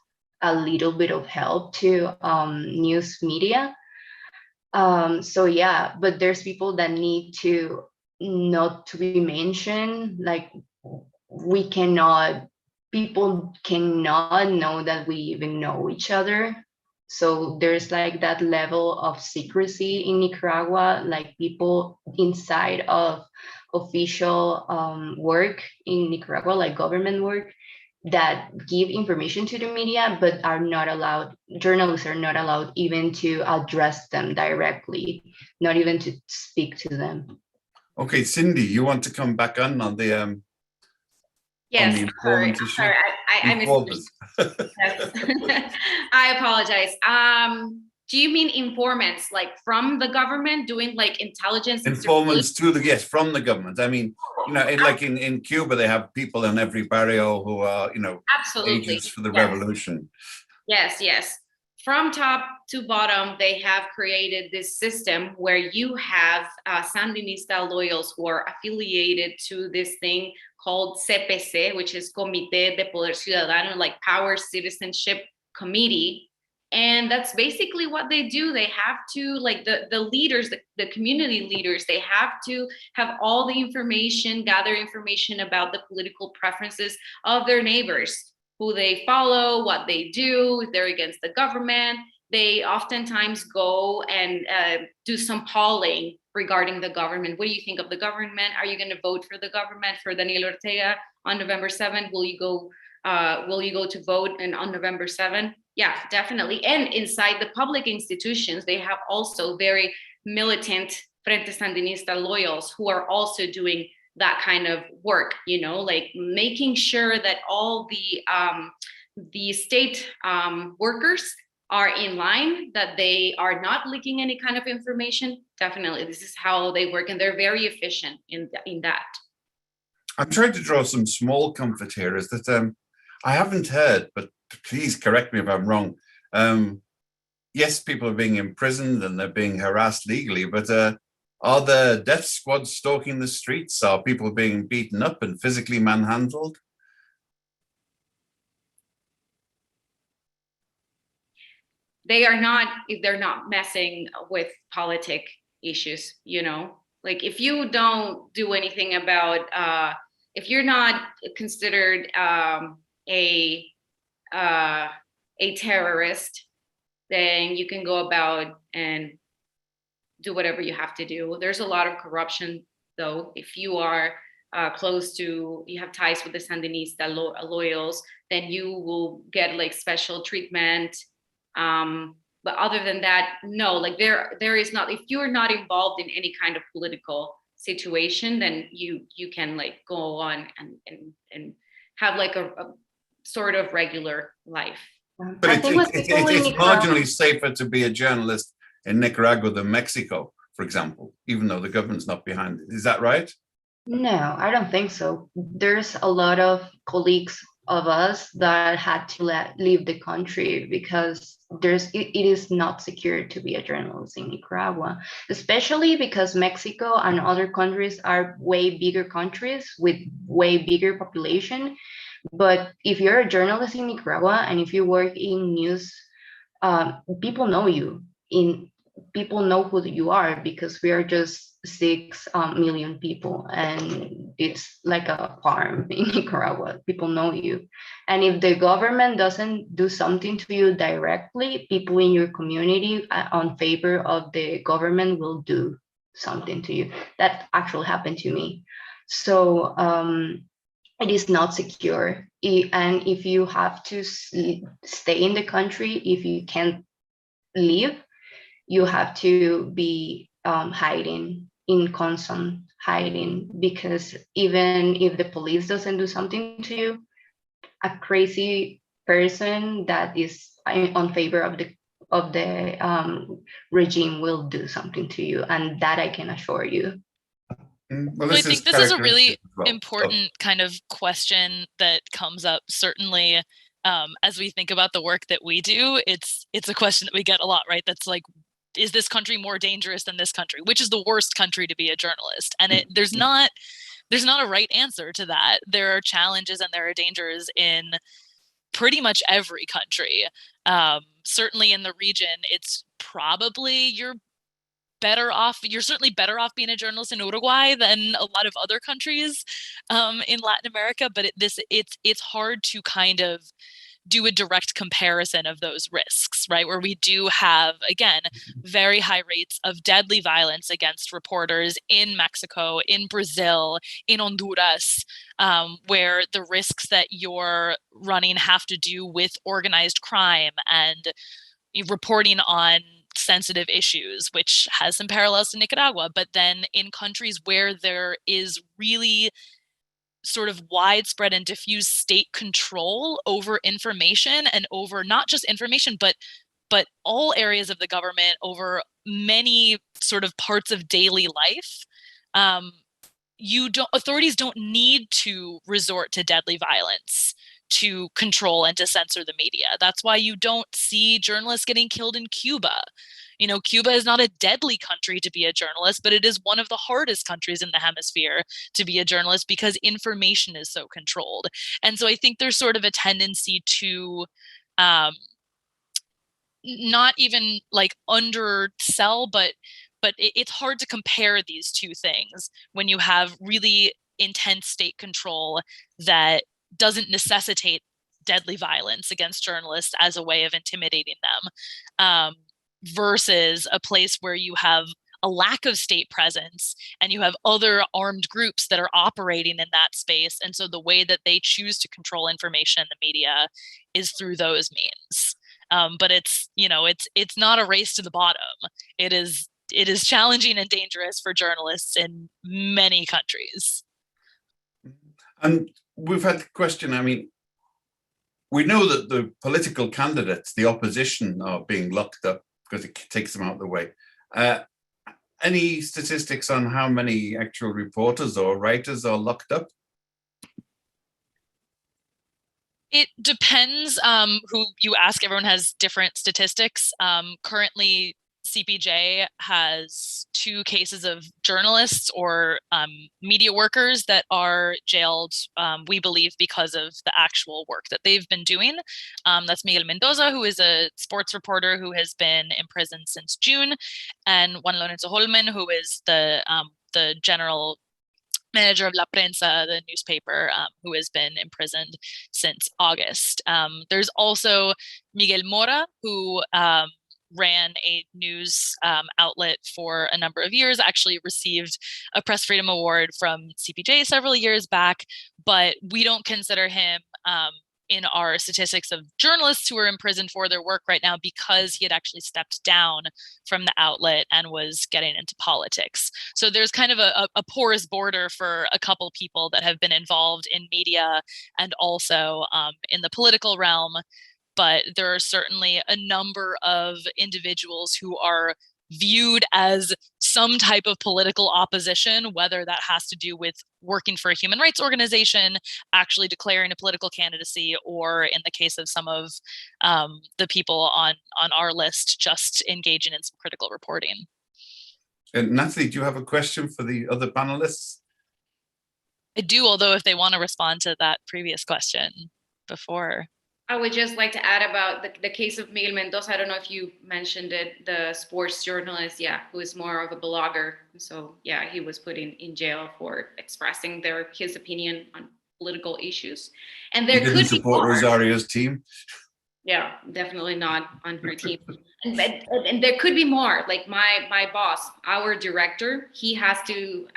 a little bit of help to news media. So yeah, but there's people that need to not to be mentioned. Like people cannot know that we even know each other. So there's like that level of secrecy in Nicaragua, like people inside of official work in Nicaragua, like government work, that give information to the media, but are not allowed, journalists are not allowed even to address them directly, not even to speak to them. Okay, Cindy, you want to come back on the Yes, informant issue? sorry, I misunderstood. Yes. I apologize. Do you mean informants, like from the government doing like intelligence? Informants to the, yes, from the government. I mean, like in Cuba, they have people in every barrio who are, Absolutely. agents for the revolution. Yes, yes. From top to bottom, they have created this system where you have Sandinista loyals who are affiliated to this thing called CPC, which is Comité de Poder Ciudadano, like Power Citizenship Committee. And that's basically what they do. They have to, like the leaders, the community leaders, they have to have all the information, gather information about the political preferences of their neighbors, who they follow, what they do, if they're against the government. They oftentimes go and do some polling regarding the government. What do you think of the government? Are you going to vote for the government, for Daniel Ortega on November 7th? Will you go to vote on November 7th? Yeah, definitely. And inside the public institutions, they have also very militant Frente Sandinista loyals who are also doing that kind of work, like making sure that all the state workers are in line, that they are not leaking any kind of information. Definitely, this is how they work, and they're very efficient in that. I'm trying to draw some small comfort here, is that I haven't heard, but please correct me if I'm wrong. Yes, people are being imprisoned and they're being harassed legally, but are the death squads stalking the streets? Are people being beaten up and physically manhandled? They are not, if they're not messing with politic issues, like if you don't do anything about, if you're not considered a terrorist, then you can go about and do whatever you have to do. There's a lot of corruption, though. If you are you have ties with the Sandinista loyals, then you will get like special treatment. But other than that, no, like there is not, if you're not involved in any kind of political situation, then you can like go on and have like a sort of regular life. But it's marginally safer to be a journalist in Nicaragua than Mexico, for example, even though the government's not behind it. Is that right? No, I don't think so. There's a lot of colleagues of us that had to leave the country because it is not secure to be a journalist in Nicaragua, especially because Mexico and other countries are way bigger countries with way bigger population. But if you're a journalist in Nicaragua and if you work in news, people know you. People know who you are because we are just 6 million people, and it's like a farm in Nicaragua. People know you, and if the government doesn't do something to you directly, people in your community on favor of the government will do something to you. That actually happened to me. So it is not secure, and if you have to stay in the country, if you can't leave, you have to be hiding, in constant hiding, because even if the police doesn't do something to you, a crazy person that is on favor of the regime will do something to you, and that I can assure you. Well, So I think this is a really well. important kind of question that comes up, certainly as we think about the work that we do. It's a question that we get a lot, right? That's like, is this country more dangerous than this country? Which is the worst country to be a journalist? And there's not a right answer to that. There are challenges and there are dangers in pretty much every country. Certainly in the region, it's probably you're certainly better off being a journalist in Uruguay than a lot of other countries in Latin America, but it's hard to kind of do a direct comparison of those risks, right? Where we do have, again, very high rates of deadly violence against reporters in Mexico, in Brazil, in Honduras, where the risks that you're running have to do with organized crime and reporting on sensitive issues, which has some parallels to Nicaragua. But then in countries where there is really sort of widespread and diffuse state control over information, and over not just information, but all areas of the government, over many sort of parts of daily life, authorities don't need to resort to deadly violence to control and to censor the media. That's why you don't see journalists getting killed in Cuba. You know, Cuba is not a deadly country to be a journalist, but it is one of the hardest countries in the hemisphere to be a journalist because information is so controlled. And so I think there's sort of a tendency to not even like undersell, but it's hard to compare these two things when you have really intense state control that doesn't necessitate deadly violence against journalists as a way of intimidating them, versus a place where you have a lack of state presence and you have other armed groups that are operating in that space. And so the way that they choose to control information in the media is through those means. But it's not a race to the bottom. It is challenging and dangerous for journalists in many countries. And we've had the question, I mean, we know that the political candidates, the opposition, are being locked up because it takes them out of the way. Any statistics on how many actual reporters or writers are locked up? It depends who you ask. Everyone has different statistics. Currently, CPJ has 2 cases of journalists or media workers that are jailed, we believe, because of the actual work that they've been doing. That's Miguel Mendoza, who is a sports reporter who has been in prison since June, and Juan Lorenzo Holman, who is the general manager of La Prensa, the newspaper, who has been imprisoned since August. There's also Miguel Mora, who ran a news outlet for a number of years, actually received a Press Freedom Award from CPJ several years back, but we don't consider him in our statistics of journalists who are in prison for their work right now because he had actually stepped down from the outlet and was getting into politics. So there's kind of a porous border for a couple people that have been involved in media and also in the political realm. But there are certainly a number of individuals who are viewed as some type of political opposition, whether that has to do with working for a human rights organization, actually declaring a political candidacy, or in the case of some of the people on our list, just engaging in some critical reporting. And Natalie, do you have a question for the other panelists? I do, although if they want to respond to that previous question before. I would just like to add about the case of Miguel Mendoza. I don't know if you mentioned it, the sports journalist, who is more of a blogger. So he was put in jail for expressing his opinion on political issues. And there could be more. Rosario's team. Yeah, definitely not on her team. And there could be more. Like my boss, our director, he had to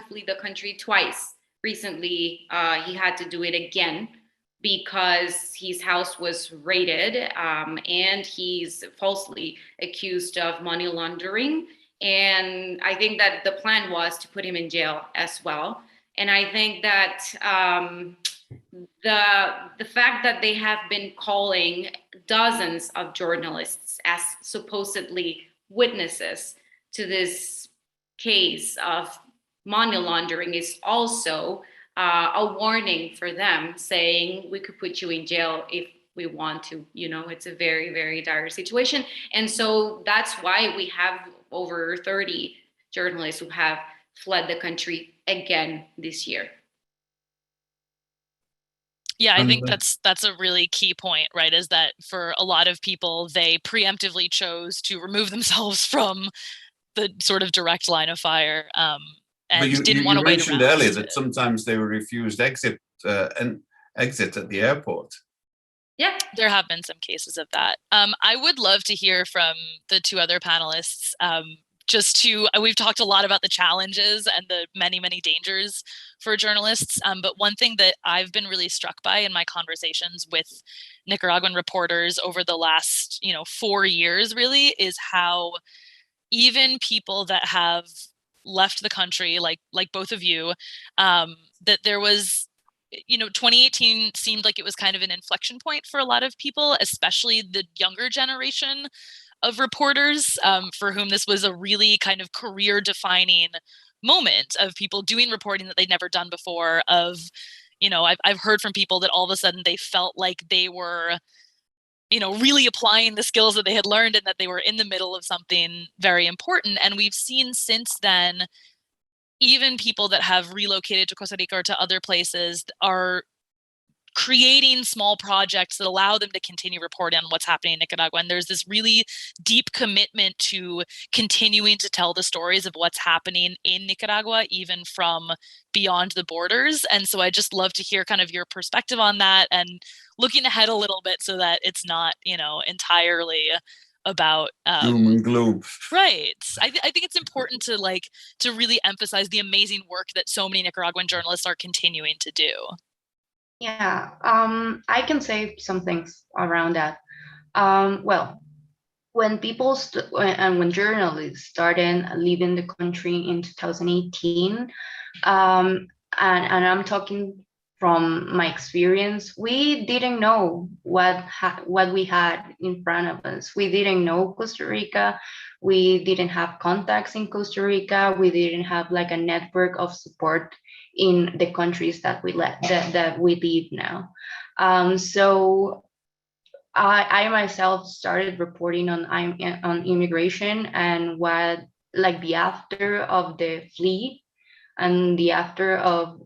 flee the country twice. Recently, he had to do it again because his house was raided, and he's falsely accused of money laundering. And I think that the plan was to put him in jail as well. And I think that the fact that they have been calling dozens of journalists as supposedly witnesses to this case of money laundering is also a warning for them, saying we could put you in jail if we want to. You know, it's a very, very dire situation. And so that's why we have over 30 journalists who have fled the country again this year. Yeah, I think that's a really key point, right? Is that for a lot of people, they preemptively chose to remove themselves from the sort of direct line of fire, and didn't want to wait around. You mentioned earlier that sometimes they were refused exit at the airport. Yeah, there have been some cases of that. I would love to hear from the two other panelists. We've talked a lot about the challenges and the many, many dangers for journalists. But one thing that I've been really struck by in my conversations with Nicaraguan reporters over the last, 4 years really, is how even people that have left the country, like both of you, that there was, 2018 seemed like it was kind of an inflection point for a lot of people, especially the younger generation of reporters, for whom this was a really kind of career defining moment of people doing reporting that they'd never done before. I've heard from people that all of a sudden they felt like they were, really applying the skills that they had learned and that they were in the middle of something very important. And we've seen since then, even people that have relocated to Costa Rica or to other places are creating small projects that allow them to continue reporting on what's happening in Nicaragua. And there's this really deep commitment to continuing to tell the stories of what's happening in Nicaragua, even from beyond the borders. And so I just love to hear kind of your perspective on that, and looking ahead a little bit so that it's not, entirely about doom and gloom. Right. I think it's important to really emphasize the amazing work that so many Nicaraguan journalists are continuing to do. Yeah, I can say some things around that. Well, when when journalists started leaving the country in 2018, and I'm talking from my experience, we didn't know what we had in front of us. We didn't know Costa Rica. We didn't have contacts in Costa Rica. We didn't have like a network of support in the countries that we live now. So I myself started reporting on immigration and what, like, the after of the fleet and the after of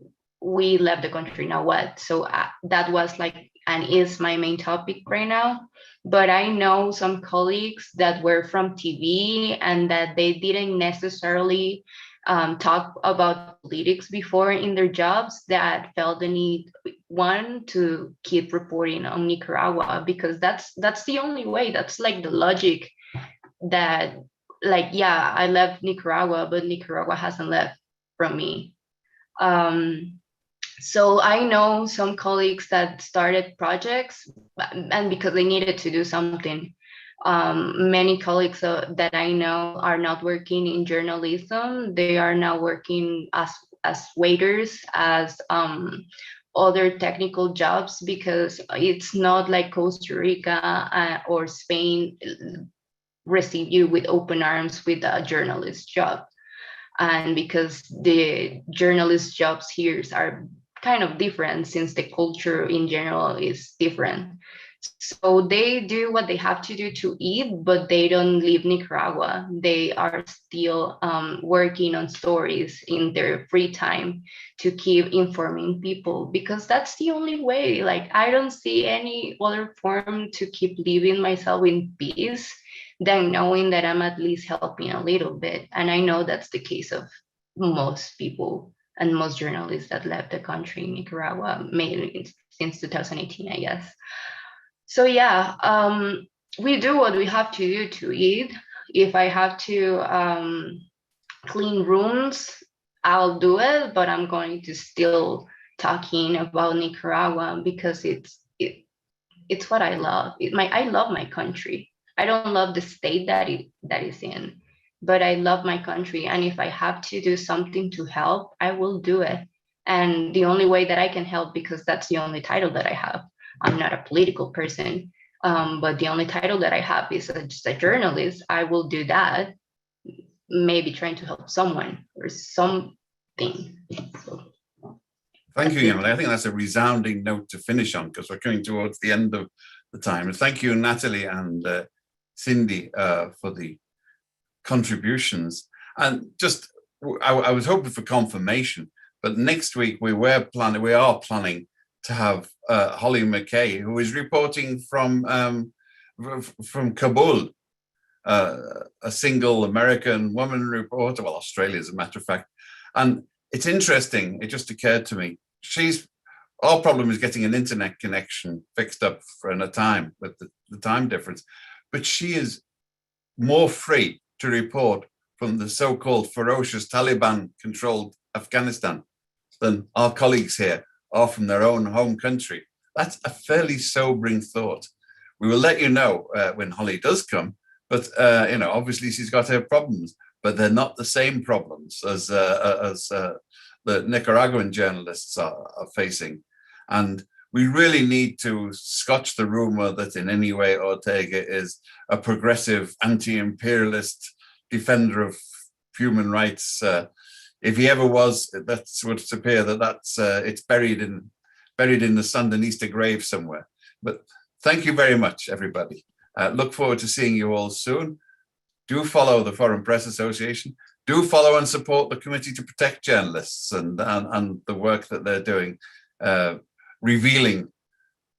we left the country, now what. So that was like and is my main topic right now. But I know some colleagues that were from TV and that they didn't necessarily talk about politics before in their jobs, that felt the need, one, to keep reporting on Nicaragua, because that's the only way. That's like the logic that, like, yeah, I left Nicaragua, but Nicaragua hasn't left from me. So I know some colleagues that started projects, and because they needed to do something. Many colleagues that I know are not working in journalism. They are now working as waiters, as other technical jobs, because it's not like Costa Rica or Spain receive you with open arms with a journalist job. And because the journalist jobs here are kind of different, since the culture in general is different. So they do what they have to do to eat, but they don't leave Nicaragua. They are still working on stories in their free time to keep informing people, because that's the only way. Like, I don't see any other form to keep living myself in peace than knowing that I'm at least helping a little bit. And I know that's the case of most people and most journalists that left the country in Nicaragua, mainly since 2018, I guess. So yeah, we do what we have to do to eat. If I have to clean rooms, I'll do it, but I'm going to still talking about Nicaragua because it's what I love. I love my country. I don't love the state that is in, but I love my country. And if I have to do something to help, I will do it. And the only way that I can help, because that's the only title that I have. I'm not a political person, but the only title that I have is just a journalist. I will do that, maybe trying to help someone or something. So. Thank you, Yamlek. I think that's a resounding note to finish on, because we're coming towards the end of the time. And thank you, Natalie and Cindy, for the contributions. And just, I was hoping for confirmation, but next week we are planning to have Holly McKay, who is reporting from Kabul, a single American woman reporter, well, Australia, as a matter of fact. And it's interesting, it just occurred to me, our problem is getting an internet connection fixed up in a time with the time difference, but she is more free to report from the so-called ferocious Taliban-controlled Afghanistan than our colleagues here are from their own home country. That's a fairly sobering thought. We will let you know when Holly does come, but obviously she's got her problems, but they're not the same problems as the Nicaraguan journalists are facing. And we really need to scotch the rumor that in any way Ortega is a progressive, anti-imperialist defender of human rights. If he ever was, that would appear that's it's buried in the Sandinista grave somewhere. But thank you very much, everybody. Look forward to seeing you all soon. Do follow the Foreign Press Association. Do follow and support the Committee to Protect Journalists and the work that they're doing, revealing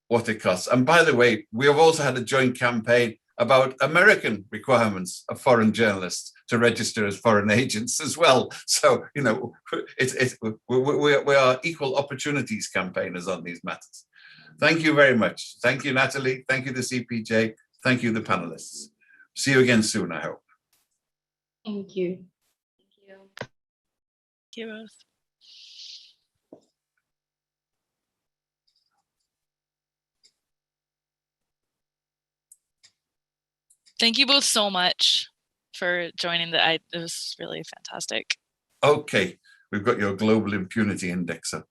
what it costs. And by the way, we have also had a joint campaign about American requirements of foreign journalists to register as foreign agents as well. So, we are equal opportunities campaigners on these matters. Thank you very much. Thank you, Natalie. Thank you, the CPJ. Thank you, the panelists. See you again soon, I hope. Thank you. Thank you. Thank you both. Thank you both so much for joining. It was really fantastic. Okay, we've got your global impunity indexer.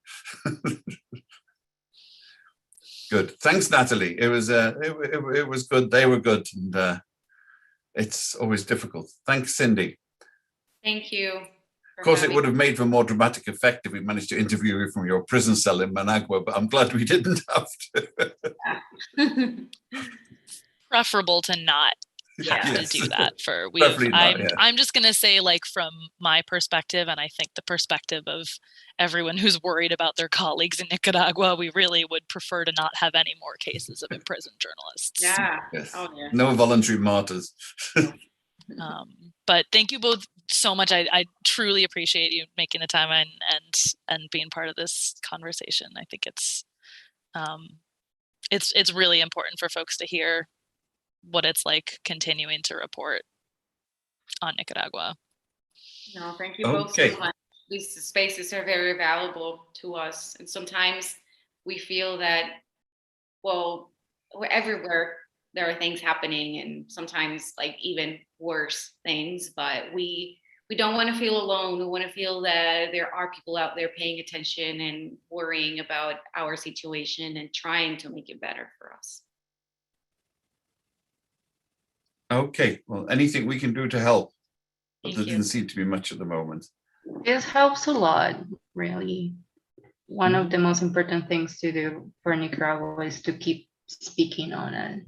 Good. Thanks, Natalie. It was good. They were good, and it's always difficult. Thanks, Cindy. Thank you. Of course, it would have made for more dramatic effect if we managed to interview you from your prison cell in Managua, but I'm glad we didn't have to. Preferable to not have to do that. I'm just going to say, like, from my perspective, and I think the perspective of everyone who's worried about their colleagues in Nicaragua, we really would prefer to not have any more cases of imprisoned journalists. Yeah. Yes. Oh, yeah. No voluntary martyrs. But thank you both so much. I truly appreciate you making the time and being part of this conversation. I think it's really important for folks to hear what it's like continuing to report on Nicaragua. No, thank you both so much. These spaces are very valuable to us. And sometimes we feel that, well, we're everywhere. There are things happening, and sometimes like even worse things, but we don't want to feel alone. We want to feel that there are people out there paying attention and worrying about our situation and trying to make it better for us. Okay, well, anything we can do to help, but there Thank you. didn't seem to be much at the moment. This helps a lot, really. One of the most important things to do for Nicaragua is to keep speaking on it.